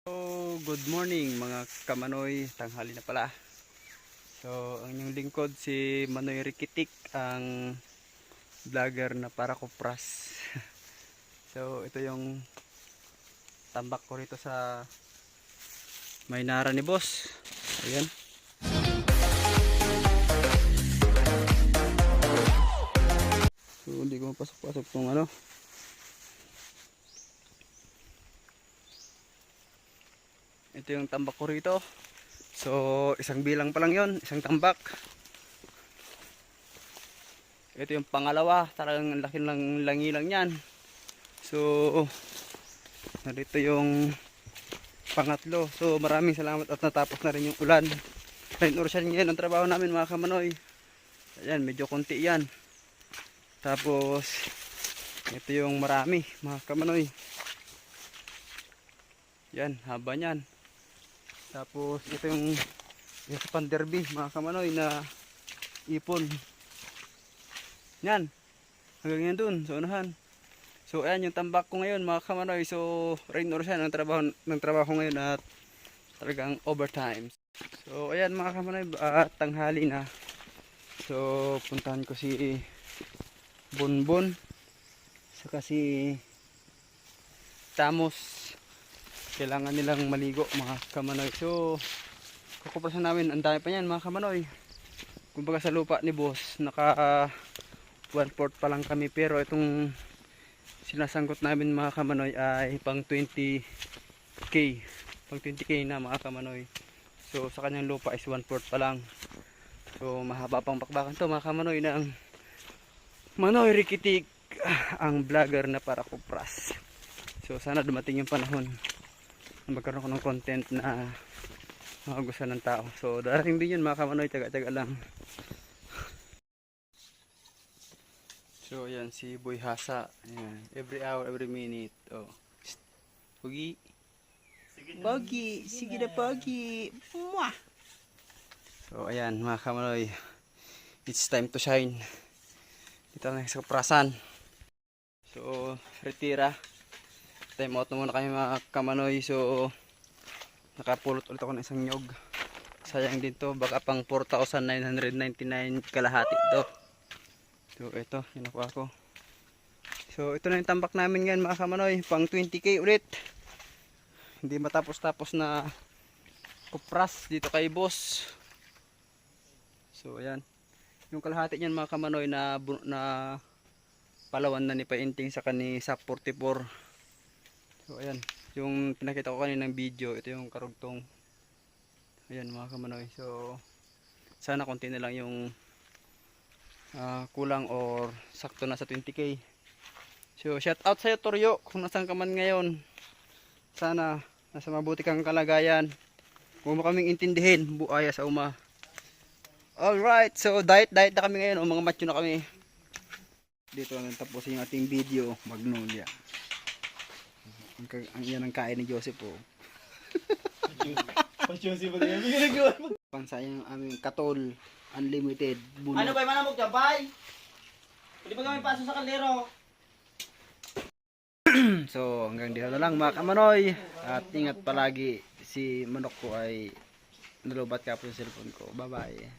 Good morning mga kamanoy, tanghali na pala. So ang inyong lingkod si Manoy Rikitik, ang vlogger na para kupras. So ito yung tambak ko rito sa Maynara ni boss. Ayan. So hindi ko mapasok-pasok tong ano. Ito yung tambak ko rito. So isang bilang pa lang yon, isang tambak. Ito yung pangalawa, talagang laki lang langi lang yan. So narito yung pangatlo. So maraming salamat at natapos na rin yung ulan. Rain or shine ngayon ang trabaho namin mga kamanoy. Ayan, medyo konti yan. Tapos ito yung marami mga kamanoy. Yan, haba nyan. Tapos ito yung panderby mga kamanoy na ipon. Yan, hanggang yan dun sa unahan. So ayan yung tambak ko ngayon mga kamanoy. So rain or shine ang trabaho ngayon at talagang overtime. So ayan mga kamanoy, tanghali na. So puntahan ko si Bonbon saka si Tamos. Kailangan nilang maligo mga kamanoy. So kukuprasan namin, ang dami pa yan mga kamanoy. Kumbaga sa lupa ni boss naka 1/4 pa lang kami, pero itong sinasangkot namin mga kamanoy ay pang 20k, pang 20k na mga kamanoy. So sa kanyang lupa is 1/4 pa lang. So mahaba pang bakbakan to mga kamanoy ng Manoy Rikitik, ang vlogger na para kupras. So sana dumating yung panahon na magkaroon ko ng content na magustuhan ng tao. So darating din yun mga kamanoy, tsaga-tsaga lang. So yan si Boy Hasa. Ayan. Every hour, every minute. Oh. Pogi. Pogi. Sige na Pogi. Mwah! So ayan mga kamanoy. It's time to shine. Dito na sa kuprasan. So retira. Time out na muna kami mga kamanoy. So nakapulot ulit ako ng isang nyog. Sayang din to. Baka pang 4,999 kalahati to. So ito, nakuha ko. So ito na yung tambak namin ngayon mga kamanoy, pang 20k ulit. Hindi matapos-tapos na kupras dito kay boss. So ayan, yung kalahati niyan mga kamanoy na palawan na ni Painting sa kani SAP 44. So ayan, yung pinakita ko kanina ng video, ito yung karugtong. Ayan mga kamanoy. So sana konti na lang yung kulang or sakto na sa 20k. So shout out sa'yo Toryo, kung nasan ka man ngayon. Sana nasa mabuti kang kalagayan. Huwag mo kaming intindihin, buaya sa uma. Alright, so diet na kami ngayon. O mga macho na kami. Dito lang tapusin yung ating video, Magnolia. Yan ang kain ni Joseph po. Pansayang aming katol. Unlimited bunot. Ano ba yung manamog ka, bay? Pwede ba kami pasok sa kaldero? So hanggang dito na lang mga kamanoy. At ingat palagi, si manok ko ay nalubat ka po sa cellphone ko. Bye bye.